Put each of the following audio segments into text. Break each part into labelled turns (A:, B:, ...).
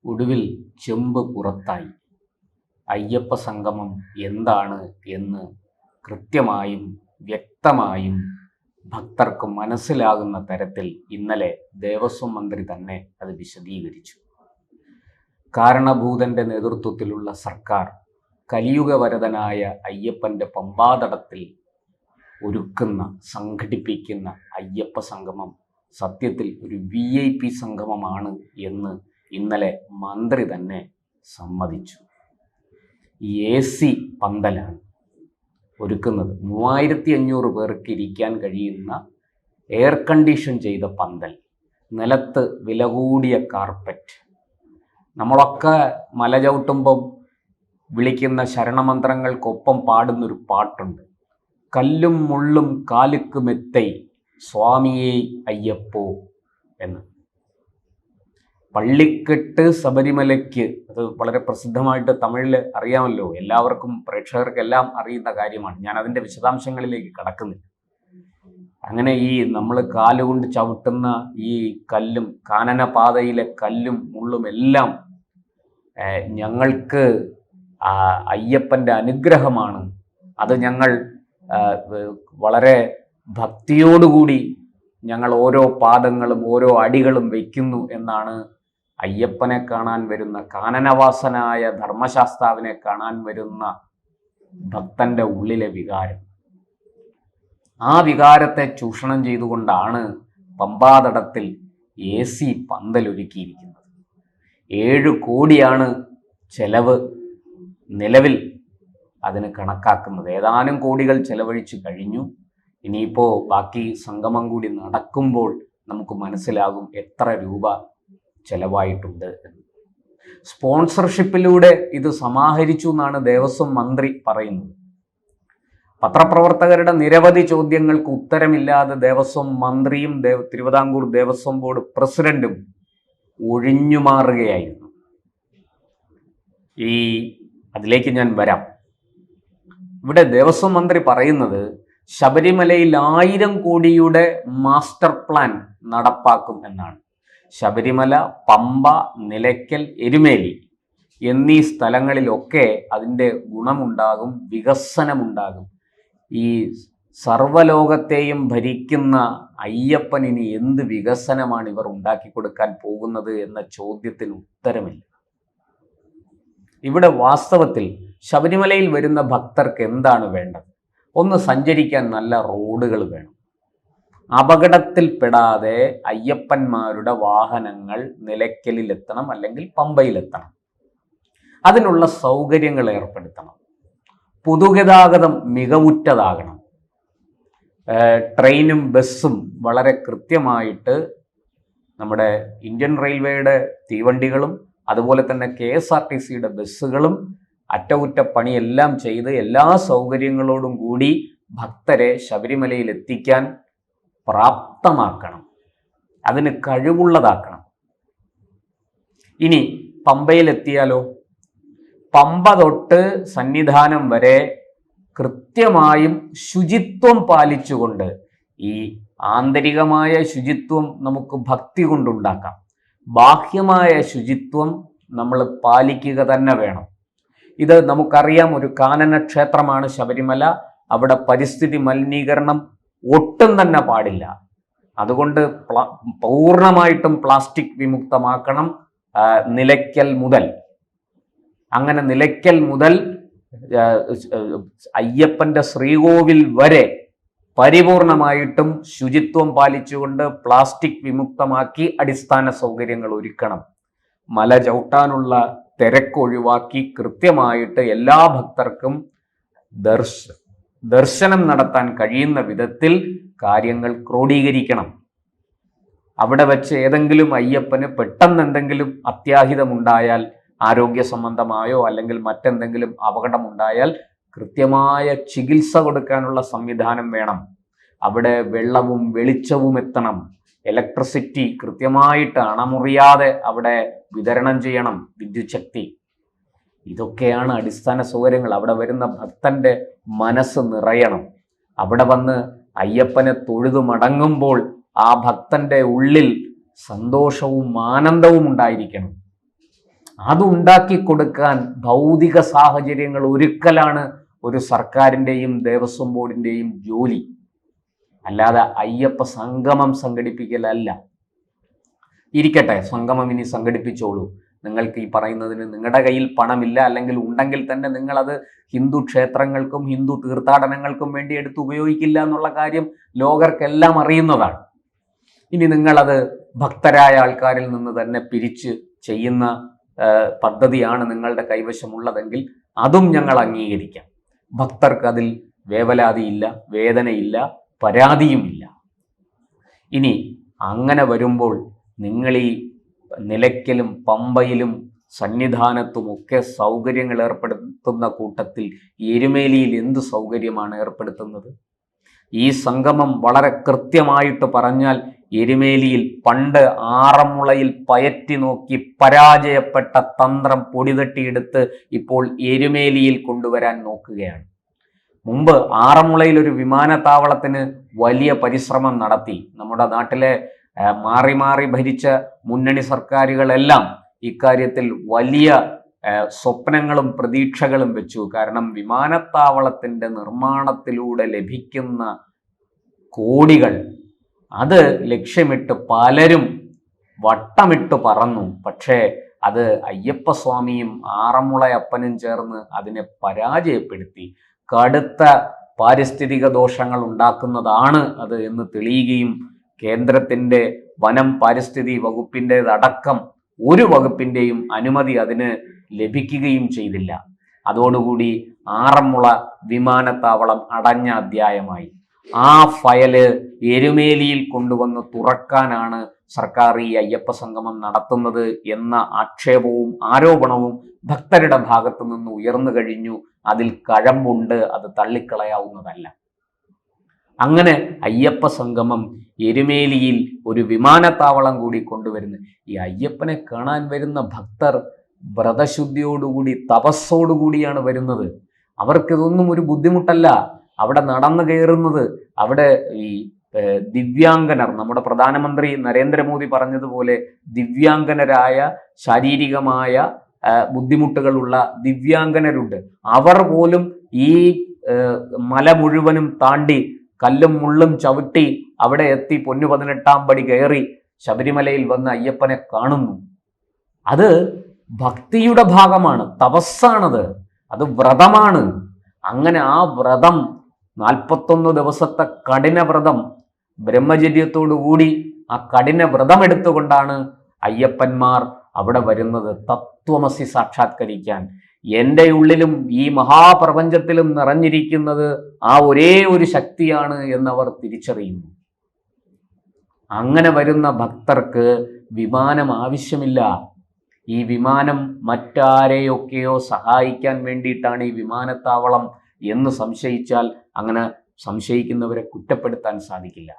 A: ഒടുവിൽ ചെമ്പ് പുറത്തായി. അയ്യപ്പ സംഗമം എന്താണ് എന്ന് കൃത്യമായും വ്യക്തമായും ഭക്തർക്ക് മനസ്സിലാകുന്ന തരത്തിൽ ഇന്നലെ ദേവസ്വം മന്ത്രി തന്നെ അത് വിശദീകരിച്ചു. കാരണഭൂതന്റെ നേതൃത്വത്തിലുള്ള സർക്കാർ കലിയുഗവരതനായ അയ്യപ്പന്റെ പമ്പാതടത്തിൽ സംഘടിപ്പിക്കുന്ന അയ്യപ്പ സംഗമം സത്യത്തിൽ ഒരു VIP സംഗമമാണ് എന്ന് ഇന്നലെ മന്ത്രി തന്നെ സമ്മതിച്ചു. ഈ AC പന്തലാണ് ഒരുക്കുന്നത്. 3500 പേർക്ക് ഇരിക്കാൻ കഴിയുന്ന എയർ കണ്ടീഷൻ ചെയ്ത പന്തൽ, നിലത്ത് വില കൂടിയ കാർപ്പറ്റ്. നമ്മളൊക്കെ മല ചവിട്ടുമ്പം വിളിക്കുന്ന ശരണമന്ത്രങ്ങൾക്കൊപ്പം പാടുന്നൊരു പാട്ടുണ്ട്, കല്ലും മുള്ളും കാലുക്ക് മെത്തൈ സ്വാമിയേ അയ്യപ്പോ എന്ന്. പള്ളിക്കെട്ട് ശബരിമലയ്ക്ക്, അത് വളരെ പ്രസിദ്ധമായിട്ട് തമിഴിൽ അറിയാമല്ലോ, എല്ലാവർക്കും പ്രേക്ഷകർക്കെല്ലാം അറിയുന്ന കാര്യമാണ്. ഞാൻ അതിൻ്റെ വിശദാംശങ്ങളിലേക്ക് കടക്കുന്നില്ല. അങ്ങനെ ഈ നമ്മൾ കാലുകൊണ്ട് ചവിട്ടുന്ന ഈ കല്ലും കാനനപാതയിലെ കല്ലും മുള്ളും എല്ലാം ഞങ്ങൾക്ക് അയ്യപ്പൻ്റെ അനുഗ്രഹമാണ്. അത് ഞങ്ങൾ വളരെ ഭക്തിയോടുകൂടി ഞങ്ങൾ ഓരോ പാദങ്ങളും ഓരോ അടികളും വയ്ക്കുന്നു എന്നാണ് അയ്യപ്പനെ കാണാൻ വരുന്ന, കാനനവാസനായ ധർമ്മശാസ്താവിനെ കാണാൻ വരുന്ന ഭക്തന്റെ ഉള്ളിലെ വികാരം. ആ വികാരത്തെ ചൂഷണം ചെയ്തുകൊണ്ടാണ് പമ്പാതടത്തിൽ AC പന്തലൊരുക്കിയിരിക്കുന്നത്. 7 കോടിയാണ് ചെലവ് നിലവിൽ അതിന് കണക്കാക്കുന്നത്. ഏതാനും കോടികൾ ചെലവഴിച്ചു കഴിഞ്ഞു. ഇനിയിപ്പോൾ ബാക്കി സംഗമം കൂടി നടക്കുമ്പോൾ നമുക്ക് മനസ്സിലാകും എത്ര രൂപ ചെലവായിട്ടുണ്ട് എന്ന്. സ്പോൺസർഷിപ്പിലൂടെ ഇത് സമാഹരിച്ചു എന്നാണ് ദേവസ്വം മന്ത്രി പറയുന്നത്. പത്രപ്രവർത്തകരുടെ നിരവധി ചോദ്യങ്ങൾക്ക് ഉത്തരമില്ലാതെ ദേവസ്വം മന്ത്രിയും തിരുവിതാംകൂർ ദേവസ്വം ബോർഡ് പ്രസിഡന്റും ഒഴിഞ്ഞുമാറുകയായിരുന്നു. അതിലേക്ക് ഞാൻ വരാം. ഇവിടെ ദേവസ്വം മന്ത്രി പറയുന്നത് ശബരിമലയിൽ 1000 കോടിയുടെ മാസ്റ്റർ പ്ലാൻ നടപ്പാക്കും എന്നാണ്. ശബരിമല, പമ്പ, നിലയ്ക്കൽ, എരുമേലി എന്നീ സ്ഥലങ്ങളിലൊക്കെ അതിൻ്റെ ഗുണമുണ്ടാകും, വികസനമുണ്ടാകും. ഈ സർവ്വലോകത്തെയും ഭരിക്കുന്ന അയ്യപ്പൻ ഇനി എന്ത് വികസനമാണ് ഇവർ ഉണ്ടാക്കി കൊടുക്കാൻ പോകുന്നത് എന്ന ചോദ്യത്തിന് ഉത്തരമില്ല. ഇവിടെ വാസ്തവത്തിൽ ശബരിമലയിൽ വരുന്ന ഭക്തർക്ക് എന്താണ് വേണ്ടത്? ഒന്ന്, സഞ്ചരിക്കാൻ നല്ല റോഡുകൾ വേണം. അപകടത്തിൽപ്പെടാതെ അയ്യപ്പന്മാരുടെ വാഹനങ്ങൾ നിലയ്ക്കലിലെത്തണം, അല്ലെങ്കിൽ പമ്പയിലെത്തണം. അതിനുള്ള സൗകര്യങ്ങൾ ഏർപ്പെടുത്തണം. പൊതുഗതാഗതം മികവുറ്റതാകണം. ട്രെയിനും ബസ്സും വളരെ കൃത്യമായിട്ട് നമ്മുടെ ഇന്ത്യൻ റെയിൽവേയുടെ തീവണ്ടികളും അതുപോലെ തന്നെ KSRTCയുടെ ബസ്സുകളും അറ്റകുറ്റപ്പണിയെല്ലാം ചെയ്ത് എല്ലാ സൗകര്യങ്ങളോടും കൂടി ഭക്തരെ ശബരിമലയിൽ എത്തിക്കാൻ പ്രാപ്തമാക്കണം. അതിന് കഴിവുള്ളതാക്കണം. ഇനി പമ്പയിലെത്തിയാലോ? പമ്പ തൊട്ട് സന്നിധാനം വരെ കൃത്യമായും ശുചിത്വം പാലിച്ചുകൊണ്ട്, ഈ ആന്തരികമായ ശുചിത്വം നമുക്ക് ഭക്തി കൊണ്ടുണ്ടാക്കാം, ബാഹ്യമായ ശുചിത്വം നമ്മൾ പാലിക്കുക തന്നെ വേണം. ഇത് നമുക്കറിയാം. ഒരു കാനന ക്ഷേത്രമാണ് ശബരിമല. അവിടെ പരിസ്ഥിതി മലിനീകരണം ഒട്ടും തന്നെ പാടില്ല. അതുകൊണ്ട് പൂർണ്ണമായിട്ടും പ്ലാസ്റ്റിക് വിമുക്തമാക്കണം നിലയ്ക്കൽ മുതൽ. അങ്ങനെ നിലയ്ക്കൽ മുതൽ അയ്യപ്പന്റെ ശ്രീകോവിൽ വരെ പരിപൂർണമായിട്ടും ശുചിത്വം പാലിച്ചുകൊണ്ട് പ്ലാസ്റ്റിക് വിമുക്തമാക്കി അടിസ്ഥാന സൗകര്യങ്ങൾ ഒരുക്കണം. മല ചവിട്ടാനുള്ള തിരക്കൊഴിവാക്കി കൃത്യമായിട്ട് എല്ലാ ഭക്തർക്കും ദർശനം നടത്താൻ കഴിയുന്ന വിധത്തിൽ കാര്യങ്ങൾ ക്രോഡീകരിക്കണം. അവിടെ വെച്ച് ഏതെങ്കിലും അയ്യപ്പന് പെട്ടെന്ന് എന്തെങ്കിലും അത്യാഹിതമുണ്ടായാൽ, ആരോഗ്യ സംബന്ധമായോ അല്ലെങ്കിൽ മറ്റെന്തെങ്കിലും അപകടമുണ്ടായാൽ കൃത്യമായ ചികിത്സ കൊടുക്കാനുള്ള സംവിധാനം വേണം. അവിടെ വെള്ളവും വെളിച്ചവും എത്തണം. ഇലക്ട്രിസിറ്റി കൃത്യമായിട്ട് അണമുറിയാതെ അവിടെ വിതരണം ചെയ്യണം, വിദ്യുത് ശക്തി. ഇതൊക്കെയാണ് അടിസ്ഥാന സൗകര്യങ്ങൾ. അവിടെ വരുന്ന ഭക്തന്റെ മനസ്സ് നിറയണം. അവിടെ വന്ന് അയ്യപ്പനെ തൊഴുതു മടങ്ങുമ്പോൾ ആ ഭക്തന്റെ ഉള്ളിൽ സന്തോഷവും ആനന്ദവും ഉണ്ടായിരിക്കണം. അതുണ്ടാക്കി കൊടുക്കാൻ ഭൗതിക സാഹചര്യങ്ങൾ ഒരുക്കലാണ് ഒരു സർക്കാരിൻ്റെയും ദേവസ്വം ബോർഡിൻ്റെയും ജോലി. അല്ലാതെ അയ്യപ്പ സംഗമം സംഘടിപ്പിക്കലല്ല. ഇരിക്കട്ടെ, സംഗമം ഇനി സംഘടിപ്പിച്ചോളൂ. നിങ്ങൾക്ക് ഈ പറയുന്നതിന് നിങ്ങളുടെ കയ്യിൽ പണമില്ല, അല്ലെങ്കിൽ ഉണ്ടെങ്കിൽ തന്നെ നിങ്ങളത് ഹിന്ദു ക്ഷേത്രങ്ങൾക്കും ഹിന്ദു തീർത്ഥാടനങ്ങൾക്കും വേണ്ടി എടുത്ത് ഉപയോഗിക്കില്ല എന്നുള്ള കാര്യം ലോകർക്കെല്ലാം അറിയുന്നതാണ്. ഇനി നിങ്ങളത് ഭക്തരായ ആൾക്കാരിൽ നിന്ന് തന്നെ പിരിച്ച് ചെയ്യുന്ന പദ്ധതിയാണ് നിങ്ങളുടെ കൈവശമുള്ളതെങ്കിൽ അതും ഞങ്ങൾ അംഗീകരിക്കാം. ഭക്തർക്ക് അതിൽ വേവലാതിയില്ല, വേദനയില്ല, പരാതിയുമില്ല. ഇനി അങ്ങനെ വരുമ്പോൾ നിങ്ങൾ ഈ നിലയ്ക്കലും പമ്പയിലും സന്നിധാനത്തുമൊക്കെ സൗകര്യങ്ങൾ ഏർപ്പെടുത്തുന്ന കൂട്ടത്തിൽ എരുമേലിയിൽ എന്ത് സൗകര്യമാണ് ഏർപ്പെടുത്തുന്നത്? ഈ സംഗമം വളരെ കൃത്യമായിട്ട് പറഞ്ഞാൽ എരുമേലിയിൽ പണ്ട് ആറന്മുളയിൽ പയറ്റി നോക്കി പരാജയപ്പെട്ട തന്ത്രം പൊടിതട്ടിയെടുത്ത് ഇപ്പോൾ എരുമേലിയിൽ കൊണ്ടുവരാൻ നോക്കുകയാണ്. മുമ്പ് ആറന്മുളയിൽ ഒരു വിമാനത്താവളത്തിന് വലിയ പരിശ്രമം നടത്തി. നമ്മുടെ നാട്ടിലെ മാറി മാറി ഭരിച്ച മുന്നണി സർക്കാരുകളെല്ലാം ഇക്കാര്യത്തിൽ വലിയ സ്വപ്നങ്ങളും പ്രതീക്ഷകളും വെച്ചു. കാരണം വിമാനത്താവളത്തിൻ്റെ നിർമ്മാണത്തിലൂടെ ലഭിക്കുന്ന കോടികൾ അത് ലക്ഷ്യമിട്ട് പലരും വട്ടമിട്ട് പറന്നു. പക്ഷേ അത് അയ്യപ്പസ്വാമിയും ആറന്മുളയപ്പനും ചേർന്ന് അതിനെ പരാജയപ്പെടുത്തി. കടുത്ത പാരിസ്ഥിതിക ദോഷങ്ങൾ ഉണ്ടാക്കുന്നതാണ് അത് എന്ന് തെളിയുകയും കേന്ദ്രത്തിൻ്റെ വനം പാരിസ്ഥിതിക വകുപ്പിൻ്റെതടക്കം ഒരു വകുപ്പിൻ്റെയും അനുമതി അതിന് ലഭിക്കുകയും ചെയ്തില്ല. അതോടുകൂടി ആറന്മുള വിമാനത്താവളം അടഞ്ഞ അധ്യായമായി. ആ ഫയല് എരുമേലിയിൽ കൊണ്ടുവന്ന് തുറക്കാനാണ് സർക്കാർ ഈ അയ്യപ്പ സംഗമം നടത്തുന്നത് എന്ന ആക്ഷേപവും ആരോപണവും ഭക്തരുടെ ഭാഗത്തു നിന്ന് ഉയർന്നു കഴിഞ്ഞു. അതിൽ കഴമ്പുണ്ട്, അത് തള്ളിക്കളയാവുന്നതല്ല. അങ്ങനെ അയ്യപ്പ സംഗമം എരുമേലിയിൽ ഒരു വിമാനത്താവളം കൂടി കൊണ്ടുവരുന്നു. ഈ അയ്യപ്പനെ കാണാൻ വരുന്ന ഭക്തർ വ്രതശുദ്ധിയോടുകൂടി തപസ്സോടുകൂടിയാണ് വരുന്നത്. അവർക്കിതൊന്നും ഒരു ബുദ്ധിമുട്ടല്ല. അവിടെ നടന്നു കയറുന്നത്, അവിടെ ഈ ദിവ്യാംഗനർ, നമ്മുടെ പ്രധാനമന്ത്രി നരേന്ദ്രമോദി പറഞ്ഞതുപോലെ ദിവ്യാംഗനരായ ശാരീരികമായ ബുദ്ധിമുട്ടുകളുള്ള ദിവ്യാംഗനരുണ്ട്. അവർ പോലും ഈ മല മുഴുവനും താണ്ടി കല്ലും മുള്ളും ചവിട്ടി അവിടെ എത്തി പൊന്നു 18-ാം പടി കയറി ശബരിമലയിൽ വന്ന് അയ്യപ്പനെ കാണുന്നു. അത് ഭക്തിയുടെ ഭാഗമാണ്, തപസ്സാണത്, അത് വ്രതമാണ്. അങ്ങനെ ആ വ്രതം 41 ദിവസത്തെ കഠിന വ്രതം ബ്രഹ്മചര്യത്തോടുകൂടി ആ കഠിന വ്രതം എടുത്തുകൊണ്ടാണ് അയ്യപ്പന്മാർ അവിടെ വരുന്നത് തത്വമസി സാക്ഷാത്കരിക്കാൻ. എൻ്റെ ഉള്ളിലും ഈ മഹാപ്രപഞ്ചത്തിലും നിറഞ്ഞിരിക്കുന്നത് ആ ഒരേ ഒരു ശക്തിയാണ് എന്നവർ തിരിച്ചറിയുന്നു. അങ്ങനെ വരുന്ന ഭക്തർക്ക് വിമാനം ആവശ്യമില്ല. ഈ വിമാനം മറ്റാരെയൊക്കെയോ സഹായിക്കാൻ വേണ്ടിയിട്ടാണ് ഈ വിമാനത്താവളം എന്ന് സംശയിച്ചാൽ അങ്ങനെ സംശയിക്കുന്നവരെ കുറ്റപ്പെടുത്താൻ സാധിക്കില്ല.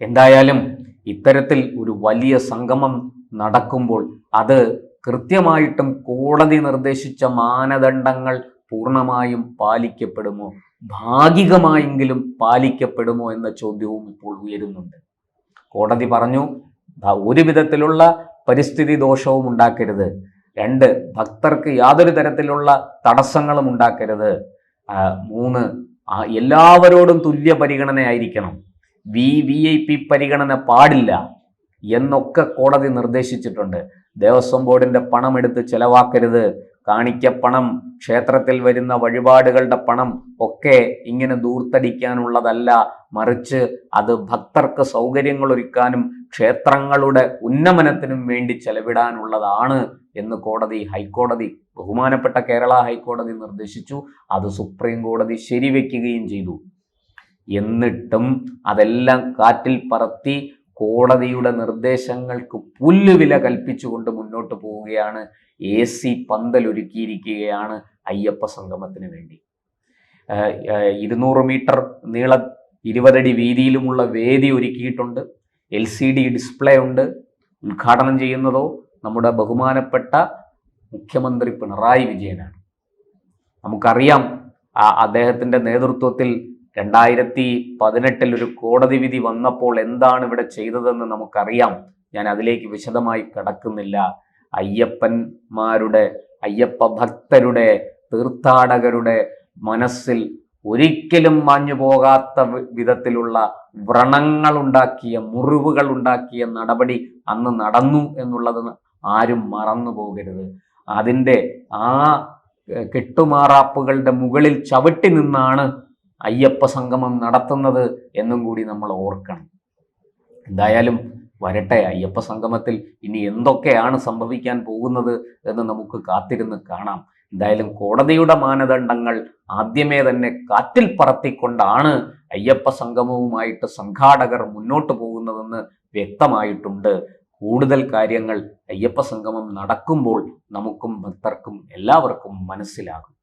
A: എന്തായാലും ഇത്തരത്തിൽ ഒരു വലിയ സംഗമം നടക്കുമ്പോൾ അത് കൃത്യമായിട്ടും കോടതി നിർദ്ദേശിച്ച മാനദണ്ഡങ്ങൾ പൂർണ്ണമായും പാലിക്കപ്പെടുമോ, ഭാഗികമായെങ്കിലും പാലിക്കപ്പെടുമോ എന്ന ചോദ്യവും ഇപ്പോൾ ഉയരുന്നുണ്ട്. കോടതി പറഞ്ഞു, ഒരു വിധത്തിലുള്ള പരിസ്ഥിതി ദോഷവും ഉണ്ടാക്കരുത്. 2, ഭക്തർക്ക് യാതൊരു തരത്തിലുള്ള തടസ്സങ്ങളും ഉണ്ടാക്കരുത്. 3, എല്ലാവരോടും തുല്യ പരിഗണനയായിരിക്കണം. VIP പരിഗണന പാടില്ല എന്നൊക്കെ കോടതി നിർദ്ദേശിച്ചിട്ടുണ്ട്. ദേവസ്വം ബോർഡിന്റെ പണം എടുത്ത് ചെലവാക്കരുത്. കാണിക്കപ്പണം, ക്ഷേത്രത്തിൽ വരുന്ന വഴിപാടുകളുടെ പണം ഒക്കെ ഇങ്ങനെ ദൂർത്തടിക്കാനുള്ളതല്ല, മറിച്ച് അത് ഭക്തർക്ക് സൗകര്യങ്ങൾ ഒരുക്കാനും ക്ഷേത്രങ്ങളുടെ ഉന്നമനത്തിനും വേണ്ടി ചെലവിടാനുള്ളതാണ് എന്ന് ഹൈക്കോടതി, ബഹുമാനപ്പെട്ട കേരള ഹൈക്കോടതി നിർദ്ദേശിച്ചു. അത് സുപ്രീം കോടതി ശരിവെക്കുകയും ചെയ്തു. എന്നിട്ടും അതെല്ലാം കാറ്റിൽ പറത്തി കോടതിയുടെ നിർദ്ദേശങ്ങൾക്ക് പുല്ലുവില കൽപ്പിച്ചുകൊണ്ട് മുന്നോട്ട് പോവുകയാണ്. AC പന്തലൊരുക്കിയിരിക്കുകയാണ് അയ്യപ്പ സംഗമത്തിന് വേണ്ടി. 200 മീറ്റർ നീളം 20 അടി വീതിയിലുമുള്ള വേദി ഒരുക്കിയിട്ടുണ്ട്. LCD ഡിസ്പ്ലേ ഉണ്ട്. ഉദ്ഘാടനം ചെയ്യുന്നതോ നമ്മുടെ ബഹുമാനപ്പെട്ട മുഖ്യമന്ത്രി പിണറായി വിജയനാണ്. നമുക്കറിയാം അദ്ദേഹത്തിൻ്റെ നേതൃത്വത്തിൽ 2018 ഒരു കോടതി വിധി വന്നപ്പോൾ എന്താണ് ഇവിടെ ചെയ്തതെന്ന് നമുക്കറിയാം. ഞാൻ അതിലേക്ക് വിശദമായി കടക്കുന്നില്ല. അയ്യപ്പന്മാരുടെ, അയ്യപ്പ ഭക്തരുടെ, തീർത്ഥാടകരുടെ മനസ്സിൽ ഒരിക്കലും മാഞ്ഞു പോകാത്ത വിധത്തിലുള്ള വ്രണങ്ങളുണ്ടാക്കിയ, മുറിവുകളുണ്ടാക്കിയ നടപടി അന്ന് നടന്നു എന്നുള്ളത് ആരും മറന്നു പോകരുത്. അതിൻ്റെ ആ കെട്ടുമാറാപ്പുകളുടെ മുകളിൽ ചവിട്ടി നിന്നാണ് അയ്യപ്പ സംഗമം നടത്തുന്നത് എന്നും കൂടി നമ്മൾ ഓർക്കണം. എന്തായാലും വരട്ടെ, അയ്യപ്പ സംഗമത്തിൽ ഇനി എന്തൊക്കെയാണ് സംഭവിക്കാൻ പോകുന്നത് എന്ന് നമുക്ക് കാത്തിരുന്ന് കാണാം. എന്തായാലും കോടതിയുടെ മാനദണ്ഡങ്ങൾ ആദ്യമേ തന്നെ കാറ്റിൽ പറത്തിക്കൊണ്ടാണ് അയ്യപ്പ സംഗമവുമായിട്ട് സംഘാടകർ മുന്നോട്ട് പോകുന്നതെന്ന് വ്യക്തമായിട്ടുണ്ട്. കൂടുതൽ കാര്യങ്ങൾ അയ്യപ്പ സംഗമം നടക്കുമ്പോൾ നമുക്കും ഭക്തർക്കും എല്ലാവർക്കും മനസ്സിലാകും.